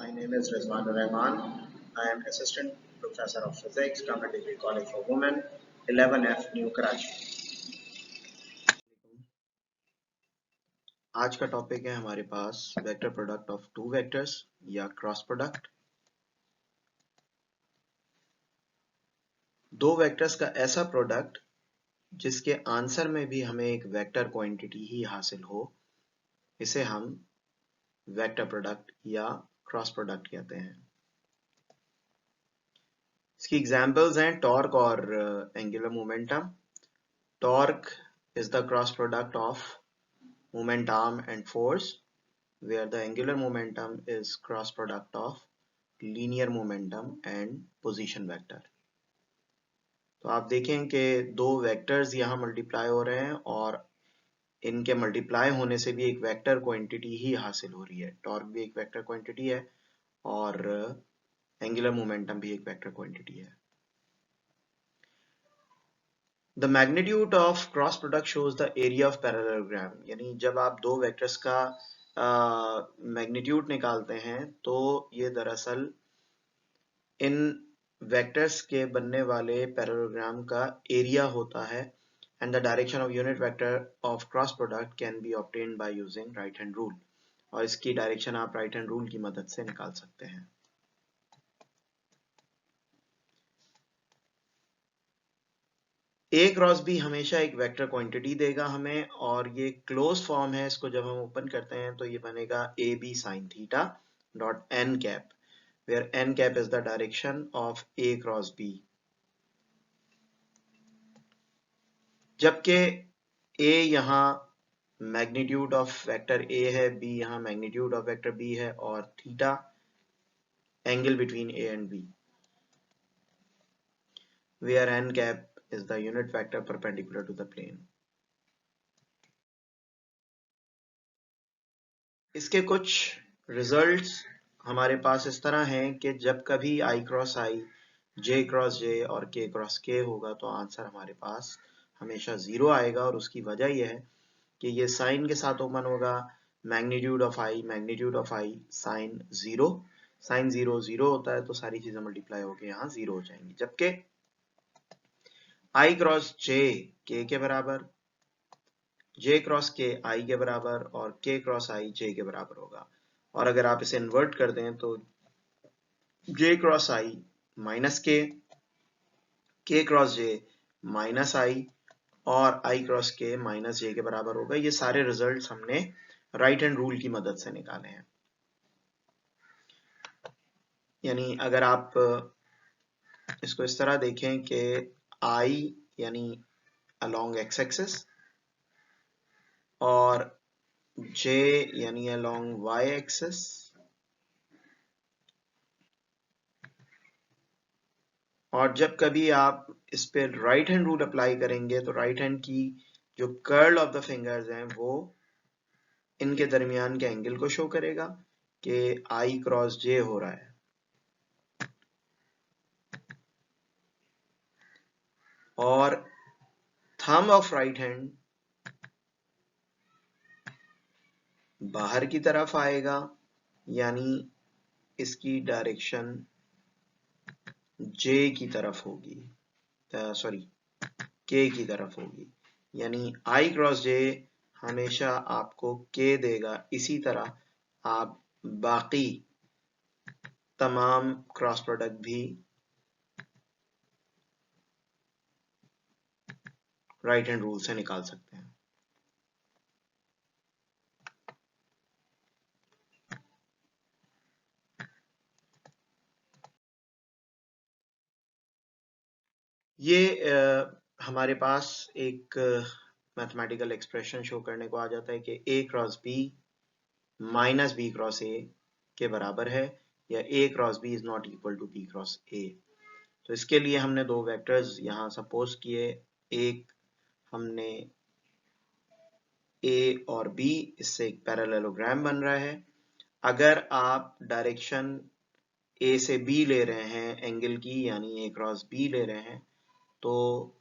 My name is Rizwan Rahman. I am Assistant Professor of Physics, Government Degree College for Women, 11F, New Karachi. आज का topic है हमारे पास vector product of two vectors या cross product. दो vectors का ऐसा product जिसके आंसर में भी हमें एक वेक्टर क्वांटिटी ही हासिल हो, इसे हम वेक्टर प्रोडक्ट या क्रॉस प्रोडक्ट कहते हैं। इसकी एग्जांपल्स हैं टॉर्क और angular momentum. Torque is the cross product of moment arm and force, where the angular momentum is cross product of linear momentum and position vector. तो आप देखें कि दो वेक्टर्स यहाँ मल्टीप्लाई हो रहे हैं और इनके मल्टीप्लाई होने से भी एक वेक्टर क्वांटिटी ही हासिल हो रही है। टॉर्क भी एक वेक्टर क्वांटिटी है और एंगुलर मोमेंटम भी एक वेक्टर क्वांटिटी है। The magnitude of cross product shows the area of parallelogram, यानी जब आप दो वेक्टर्स का मैग्नीट्यूड निकालते हैं तो ये दरअसल इन वेक्टर्स के बनने वाले पैरेललोग्राम का एरिया होता है। And the direction of unit vector of cross product can be obtained by using right hand rule, और इसकी डायरेक्शन आप राइट हैंड रूल की मदद से निकाल सकते हैं। ए क्रॉस बी हमेशा एक वेक्टर क्वांटिटी देगा हमें, और ये क्लोज फॉर्म है। इसको जब हम ओपन करते हैं तो ये बनेगा A B sine theta dot N cap, where N cap is the direction of A cross B. जबकि ए यहाँ मैग्नीट्यूड ऑफ वेक्टर ए है, बी यहाँ मैग्नीट्यूड ऑफ वेक्टर बी है, और theta angle between A and B, where N cap is the unit vector perpendicular to the plane. इसके कुछ results हमारे पास इस तरह हैं कि जब कभी i cross i, j cross j और k क्रॉस k होगा तो आंसर हमारे पास हमेशा 0 आएगा। और उसकी वजह यह है कि ये साइन के साथ ओपन होगा, magnitude of i sine 0, sine 0 0 होता है तो सारी चीजें मल्टीप्लाई होकर यहाँ 0 हो जाएंगी। जबकि i क्रॉस j k के बराबर, j क्रॉस k i के बराबर और k क्रॉस i j के बराबर होगा। और अगर आप इसे इन्वर्ट कर दें तो j cross i minus k, k cross j minus i और i cross k minus j के बराबर होगा। ये सारे रिजल्ट्स हमने राइट हैंड रूल की मदद से निकाले हैं। यानी अगर आप इसको इस तरह देखें कि i यानी अलोंग x एक्सिस और j यानी अलोंग y एक्सिस, और जब कभी आप इस पे राइट हैंड रूल अप्लाई करेंगे तो राइट हैंड की जो कर्ल ऑफ द फिंगर्स हैं वो इनके दरमियान के एंगल को शो करेगा कि i क्रॉस j हो रहा है। और थंब ऑफ राइट हैंड बाहर की तरफ आएगा, यानी इसकी डायरेक्शन j की तरफ होगी, सॉरी k की तरफ होगी। यानी i क्रॉस j हमेशा आपको k देगा। इसी तरह आप बाकी तमाम क्रॉस प्रोडक्ट भी राइट हैंड रूल से निकाल सकते हैं। ये हमारे पास एक मैथमेटिकल एक्सप्रेशन शो करने को आ जाता है कि a cross b minus b cross a के बराबर है, या a cross b is not equal to b cross a। तो इसके लिए हमने दो वेक्टर्स यहाँ सपोज किए। एक हमने a और b, इससे एक पैरेललोग्राम बन रहा है। अगर आप डायरेक्शन a से b ले रहे हैं एंगल की, यानी a क्रॉस b ले रहे हैं, तो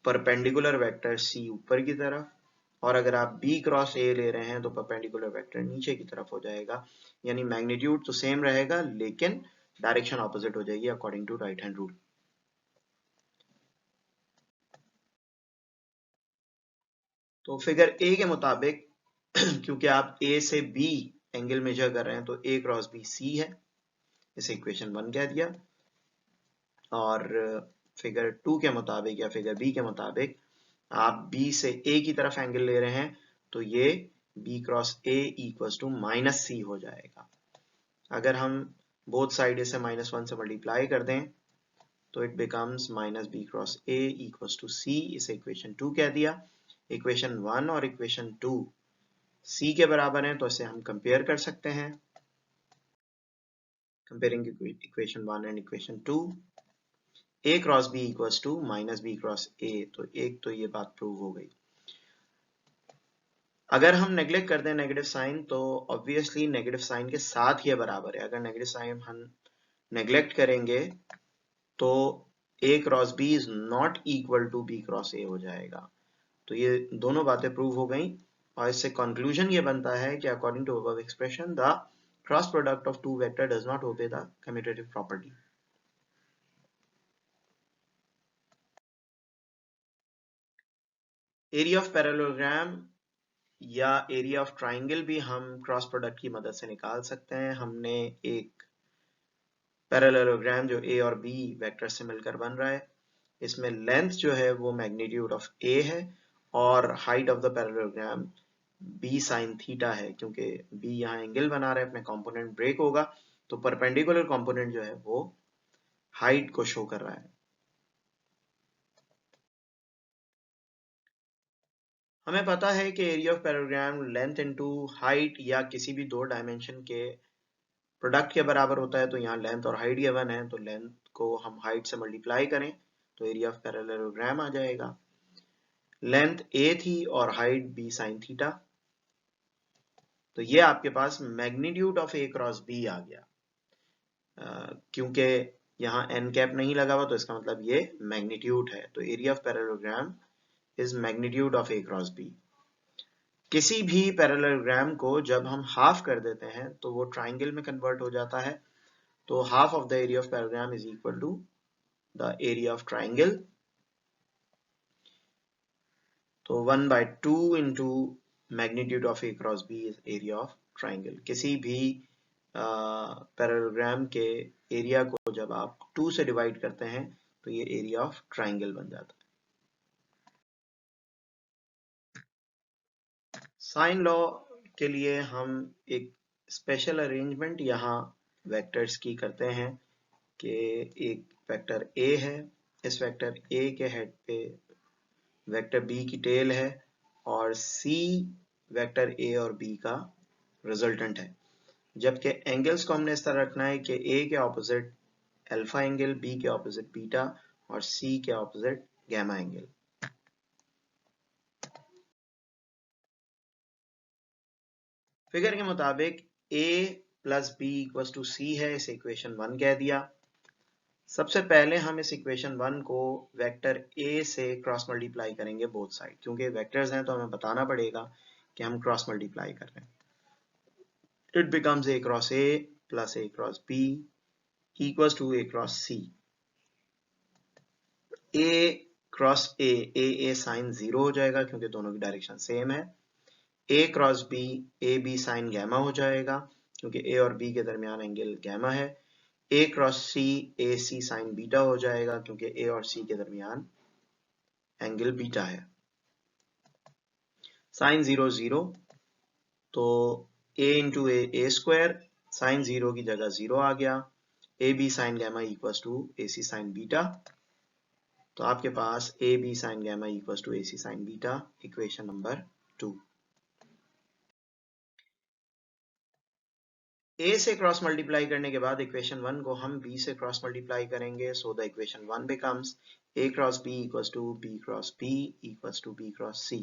परपेंडिकुलर वेक्टर c ऊपर की तरफ और अगर आप b क्रॉस a ले रहे हैं तो परपेंडिकुलर वेक्टर नीचे की तरफ हो जाएगा, यानी मैग्नीट्यूड तो सेम रहेगा लेकिन डायरेक्शन ऑपोजिट हो जाएगी according to right hand rule. तो फिगर ए के मुताबिक क्योंकि आप a से b एंगल मेजर कर रहे हैं तो a क्रॉस b c है, इसे इक्वेशन 1 कह दिया। और फिगर 2 के मुताबिक या फिगर बी के मुताबिक आप b से a की तरफ एंगल ले रहे हैं तो ये b cross a equals to minus C हो जाएगा। अगर हम बोथ साइड से -1 से मल्टीप्लाई कर दें तो it becomes minus B cross a equals to C, इसे इक्वेशन 2 कह दिया। इक्वेशन 1 और इक्वेशन 2 c के बराबर हैं तो इसे हम कंपेयर कर सकते हैं। Comparing equation 1 and equation 2, a cross b equals to minus B cross a, तो एक तो ये बात प्रूव हो गई। अगर हम नेग्लेक्ट कर दें नेगेटिव साइन तो ऑब्वियसली नेगेटिव साइन के साथ ये बराबर है। अगर नेगेटिव साइन हम नेग्लेक्ट करेंगे तो a cross b is not equal to b cross a हो जाएगा। तो ये दोनों बातें प्रूव हो गई और इससे कंक्लूजन ये बनता है कि according to above expression the cross product of two vector does not obey the commutative property. Area of parallelogram या एरिया ऑफ ट्राइंगल भी हम क्रॉस प्रोडक्ट की मदद से निकाल सकते हैं। हमने एक पैरेललोग्राम जो ए और बी वेक्टर से मिलकर बन रहा है, इसमें लेंथ जो है वो मैग्नीट्यूड ऑफ ए है और height of the parallelogram b sine theta है। क्योंकि b यहाँ एंगल बना रहा है, अपने कंपोनेंट ब्रेक होगा तो परपेंडिकुलर कंपोनेंट जो है वो हाइट को शो कर रहा है। हमें पता है कि area of parallelogram length into height या किसी भी दो डायमेंशन के प्रोडक्ट के बराबर होता है। तो यहाँ लेंथ और हाइट गिवन है तो लेंथ को हम हाइट से मल्टीप्लाई करें तो एरिया ऑफ पैरेललोग्राम आ जाएगा। लेंथ a थी और हाइट b साइन थीटा, तो ये आपके पास magnitude of a cross b आ गया। क्योंकि यहाँ n कैप नहीं लगा हुआ तो इसका मतलब ये मैग्नीट्यूड है। तो area of parallelogram is magnitude of a cross b। किसी भी पैरेललोग्राम को जब हम हाफ कर देते हैं तो वो ट्राइंगल में कन्वर्ट हो जाता है। तो half of the area of parallelogram is equal to the area of triangle. तो 1/2 into magnitude of a cross b is area of triangle. किसी भी पैरेललोग्राम के एरिया को जब आप 2 से डिवाइड करते हैं तो ये एरिया ऑफ ट्राइंगल बन जाता है। साइन लॉ के लिए हम एक स्पेशल अरेंजमेंट यहाँ वेक्टर्स की करते हैं कि एक वेक्टर a है, इस वेक्टर a के हेड पे वेक्टर b की टेल है और c वेक्टर a और b का रिजल्टेंट है। जबकि एंगल्स को हमने इस तरह रखना है कि a के ऑपोजिट अल्फा एंगल, b के ऑपोजिट बीटा और c के ऑपोजिट गैमा एंगल। फिगर के मुताबिक a plus b equals to c है, इसे इक्वेशन 1 कह दिया। सबसे पहले हम इस इक्वेशन 1 को वेक्टर a से क्रॉस मल्टीप्लाई करेंगे बोथ साइड। क्योंकि वेक्टर्स हैं तो हमें बताना पड़ेगा कि हम क्रॉस मल्टीप्लाई कर रहे हैं। It becomes a cross a plus a cross b equals to a cross c। a cross a sine 0 हो जाएगा क्योंकि दोनों की डायरेक्शन सेम है। a cross b a b sine gamma हो जाएगा क्योंकि a और b के दरमियान एंगल गैमा है। a cross c a c sine beta हो जाएगा क्योंकि a और c के दरमियान एंगल बीटा है। साइन 0 0 तो a into A square, sine 0 की जगह 0 आ गया। A B sine gamma equals to A C sine beta. तो आपके पास A B sine gamma equals to A C sine beta, equation number 2। a से क्रॉस मल्टीप्लाई करने के बाद इक्वेशन 1 को हम b से क्रॉस मल्टीप्लाई करेंगे। So the equation 1 becomes a cross b equals to b cross b equals to b cross c।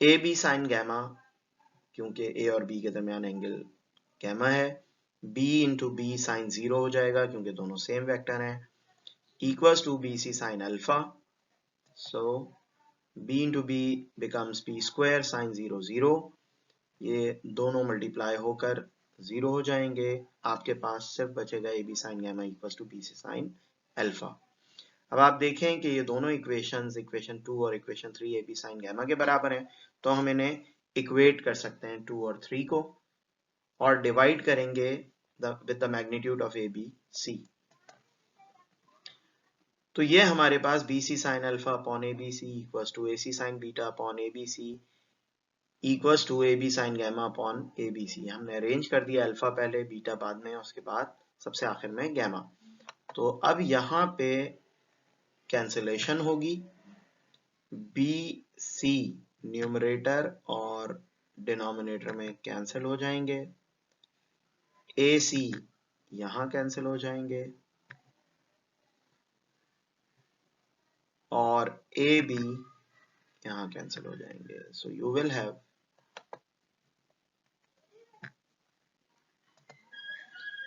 A B sine gamma क्योंकि a और b के दरमियान एंगल गैमा है। b इंटू बी साइन 0 हो जाएगा क्योंकि दोनों सेम वेक्टर हैं, equals to B C sine alpha. So b into B becomes b square sine 0 0, ये दोनों मल्टीप्लाई होकर 0 हो जाएंगे। आपके पास सिर्फ बचेगा A B sine gamma equals to B C sine alpha. अब आप देखें कि ये दोनों इक्वेशंस, इक्वेशन 2 और equation 3 A B sine gamma के बराबर हैं, तो हम इन्हें इक्वेट कर सकते हैं 2 और 3 को, और डिवाइड करेंगे with the magnitude of A B C. तो ये हमारे पास B C sine alpha upon A B C equals to A C sine beta upon A B C equals to A B sine gamma upon A B C. हमने arrange कर दिया, alpha पहले, beta बाद में, उसके बाद सबसे आखिर में गैमा। तो अब यहाँ पे कैंसिलेशन होगी, बी सी न्यूमरेटर और डिनोमिनेटर में कैंसिल हो जाएंगे, ए सी यहाँ कैंसिल हो जाएंगे, और ए बी यहाँ कैंसिल हो जाएंगे। So you will have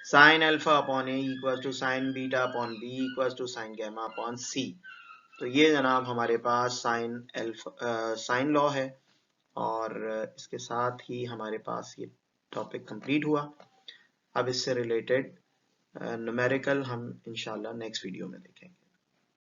sine alpha upon A equal to sine beta upon B equal to sine gamma upon C. तो ये जनाब हमारे पास साइन लॉ है, और इसके साथ ही हमारे पास ये टॉपिक कंप्लीट हुआ। अब इससे रिलेटेड न्यूमेरिकल हम इंशाल्लाह नेक्स्ट वीडियो में देखेंगे।